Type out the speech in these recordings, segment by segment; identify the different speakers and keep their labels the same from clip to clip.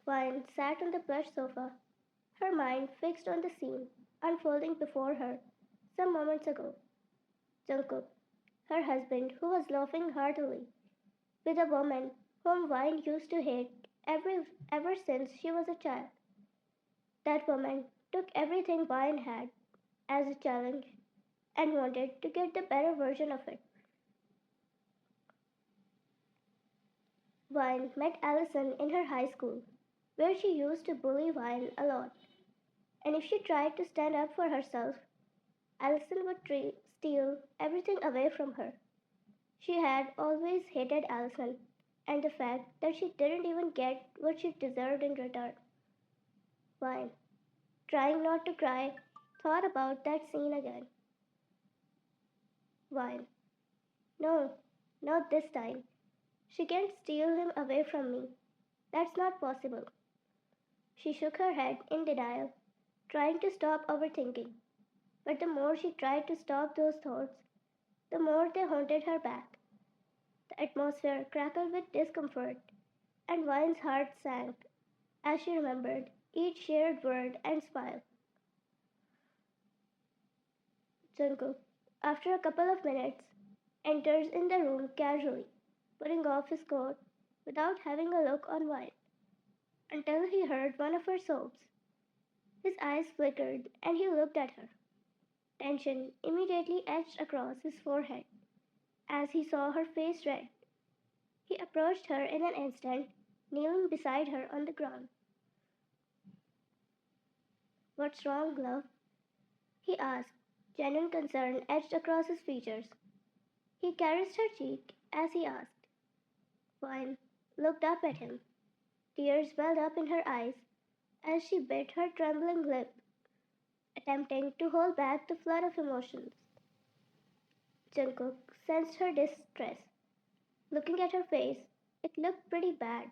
Speaker 1: Vine sat on the plush sofa, her mind fixed on the scene unfolding before her some moments ago. Jungkook, her husband, who was laughing heartily with a woman whom Vine used to hate ever since she was a child. That woman took everything Vine had as a challenge and wanted to get the better version of it. Vine met Allison in her high school, where she used to bully Vine a lot, and if she tried to stand up for herself, Allison would steal everything away from her. She had always hated Allison and the fact that she didn't even get what she deserved in return. Vine, trying not to cry, thought about that scene again. Vine, no, not this time. She can't steal him away from me. That's not possible. She shook her head in denial, trying to stop overthinking. But the more she tried to stop those thoughts, the more they haunted her back. The atmosphere crackled with discomfort, and Vine's heart sank as she remembered each shared word and smile. Jungkook, after a couple of minutes, enters in the room casually, putting off his coat without having a look on Vine, until he heard one of her sobs. His eyes flickered and he looked at her. Tension immediately etched across his forehead as he saw her face red. He approached her in an instant, kneeling beside her on the ground. What's wrong, love? He asked. Genuine concern etched across his features. He caressed her cheek as he asked. Vine looked up at him. Tears welled up in her eyes as she bit her trembling lip, attempting to hold back the flood of emotions. Jungkook sensed her distress. Looking at her face, it looked pretty bad.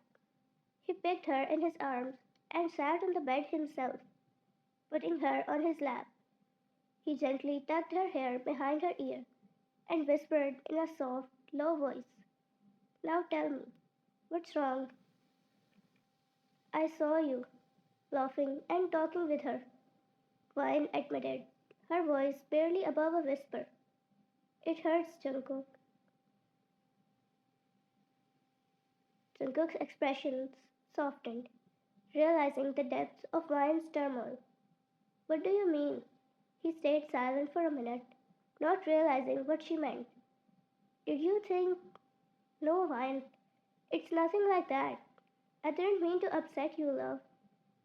Speaker 1: He picked her in his arms and sat on the bed himself, putting her on his lap. He gently tucked her hair behind her ear and whispered in a soft, low voice, now tell me, what's wrong? I saw you, laughing and talking with her, Vine admitted, her voice barely above a whisper. It hurts, Jungkook. Jungkook's expressions softened, realizing the depths of Vine's turmoil. What do you mean? He stayed silent for a minute, not realizing what she meant. Did you think? No, Vine. It's nothing like that. I didn't mean to upset you, love.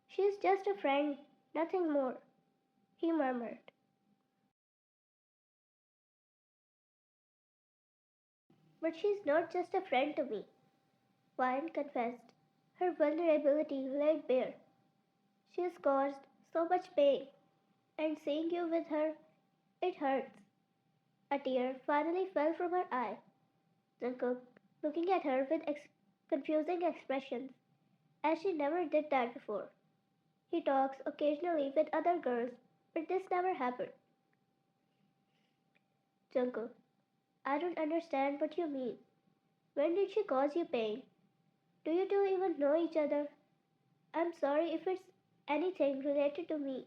Speaker 1: She's just a friend, nothing more, he murmured. But she's not just a friend to me, Vine confessed, her vulnerability laid bare. She has caused so much pain, and seeing you with her, it hurts. A tear finally fell from her eye. Jungkook, looking at her with confusing expressions, as she never did that before. He talks occasionally with other girls, but this never happened. Jungkook, I don't understand what you mean. When did she cause you pain? Do you two even know each other? I'm sorry if it's anything related to me,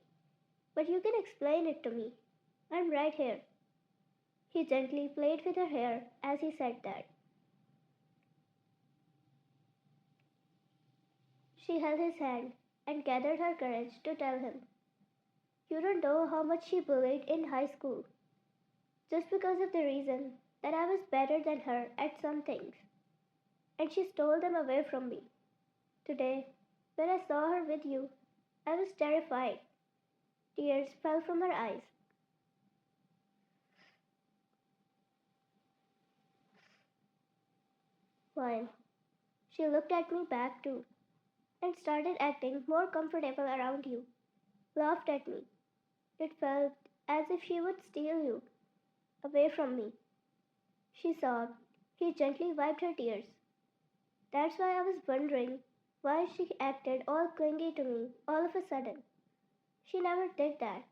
Speaker 1: but you can explain it to me. I'm right here. He gently played with her hair as he said that. She held his hand and gathered her courage to tell him. You don't know how much she bullied in high school, just because of the reason that I was better than her at some things, and she stole them away from me. Today, when I saw her with you, I was terrified. Tears fell from her eyes. Fine. She looked at me back too, and started acting more comfortable around you, laughed at me. It felt as if she would steal you away from me. She sobbed. He gently wiped her tears. That's why I was wondering why she acted all clingy to me all of a sudden. She never did that.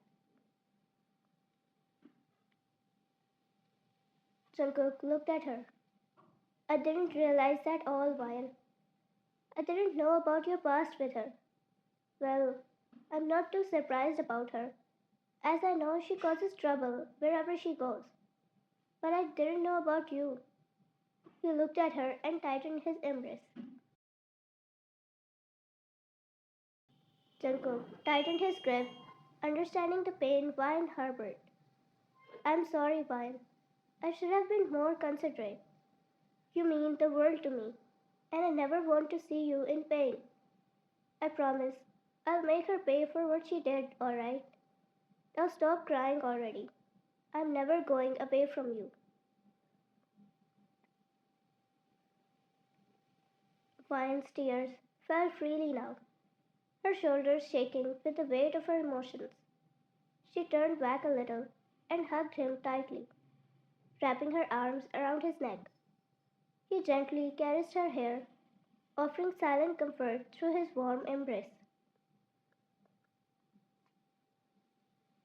Speaker 1: Jungkook looked at her. I didn't realize that all while. I didn't know about your past with her. Well, I'm not too surprised about her, as I know she causes trouble wherever she goes. But I didn't know about you. He looked at her and tightened his embrace. Jungkook tightened his grip, understanding the pain Vine harbored. I'm sorry, Vine. I should have been more considerate. You mean the world to me, and I never want to see you in pain. I promise I'll make her pay for what she did, alright? Now stop crying already. I'm never going away from you. Vine's tears fell freely now, her shoulders shaking with the weight of her emotions. She turned back a little and hugged him tightly, wrapping her arms around his neck. He gently caressed her hair, offering silent comfort through his warm embrace.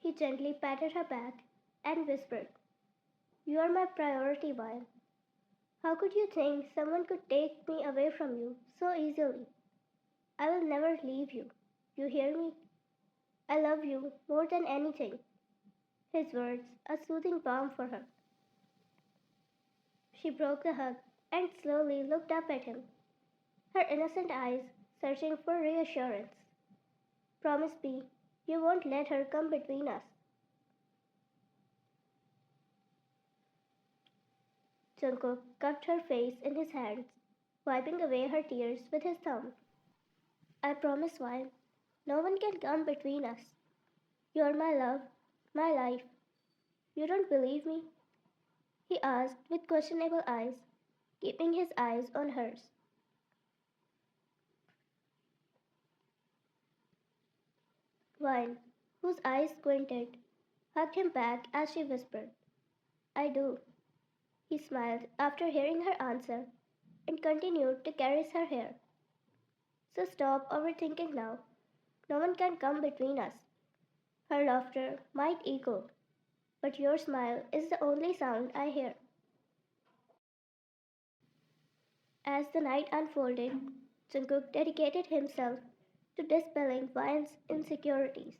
Speaker 1: He gently patted her back and whispered, You are my priority, Vine. How could you think someone could take me away from you so easily? I will never leave you. You hear me? I love you more than anything. His words a soothing balm for her. She broke the hug and slowly looked up at him, her innocent eyes searching for reassurance. Promise me you won't let her come between us. Jungkook cupped her face in his hands, wiping away her tears with his thumb. I promise, Vine, no one can come between us. You're my love, my life. You don't believe me? He asked with questionable eyes, keeping his eyes on hers. Vine, whose eyes squinted, hugged him back as she whispered, I do. He smiled after hearing her answer and continued to caress her hair. So stop overthinking now. No one can come between us. Her laughter might echo, but your smile is the only sound I hear. As the night unfolded, Jungkook dedicated himself to dispelling Vian's insecurities.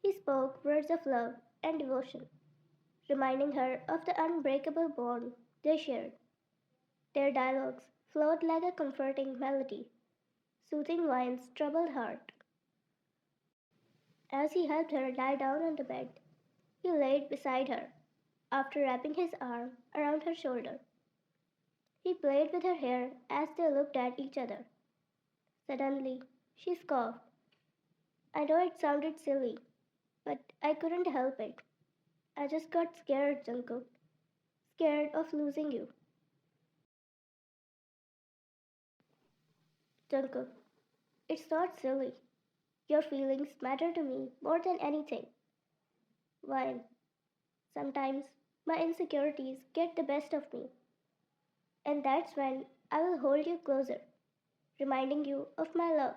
Speaker 1: He spoke words of love and devotion, reminding her of the unbreakable bond they shared. Their dialogues flowed like a comforting melody, soothing Vian's troubled heart. As he helped her lie down on the bed, he laid beside her, after wrapping his arm around her shoulder. He played with her hair as they looked at each other. Suddenly, she scoffed. I know it sounded silly, but I couldn't help it. I just got scared, Jungkook. Scared of losing you. Jungkook, it's not silly. Your feelings matter to me more than anything. Why? Sometimes my insecurities get the best of me, and that's when I will hold you closer, reminding you of my love.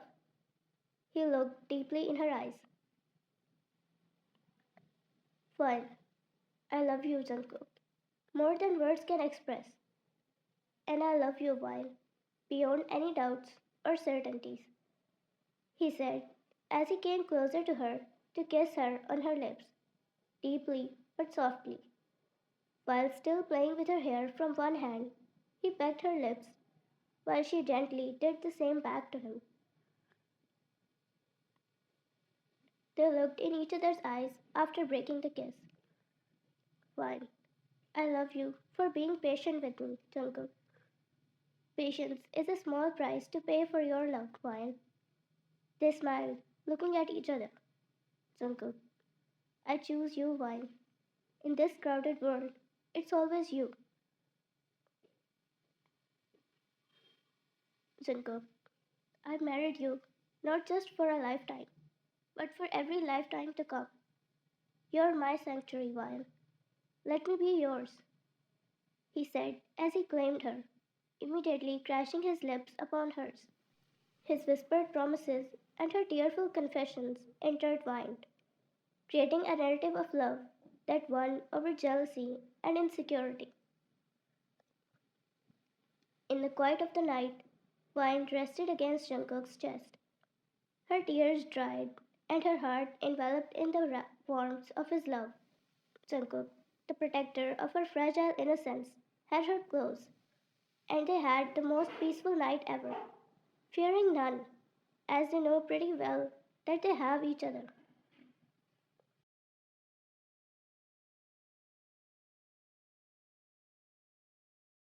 Speaker 1: He looked deeply in her eyes. Fine, I love you, Jungkook, more than words can express, and I love you, while beyond any doubts or certainties, he said as he came closer to her to kiss her on her lips, deeply but softly. While still playing with her hair from one hand, he pecked her lips while she gently did the same back to him. They looked in each other's eyes after breaking the kiss. Fine. I love you for being patient with me, Jungkook. Patience is a small price to pay for your love, Vine. They smiled, looking at each other. Jungkook, I choose you, Vine. In this crowded world, it's always you. Jungkook, I married you, not just for a lifetime, but for every lifetime to come. You're my sanctuary, Vine. Let me be yours, he said as he claimed her, immediately crashing his lips upon hers. His whispered promises and her tearful confessions intertwined, creating a narrative of love that won over jealousy and insecurity. In the quiet of the night, Vine rested against Jungkook's chest. Her tears dried, and her heart enveloped in the warmth of his love. Jungkook, the protector of her fragile innocence, had her close, and they had the most peaceful night ever, fearing none, as they know pretty well that they have each other.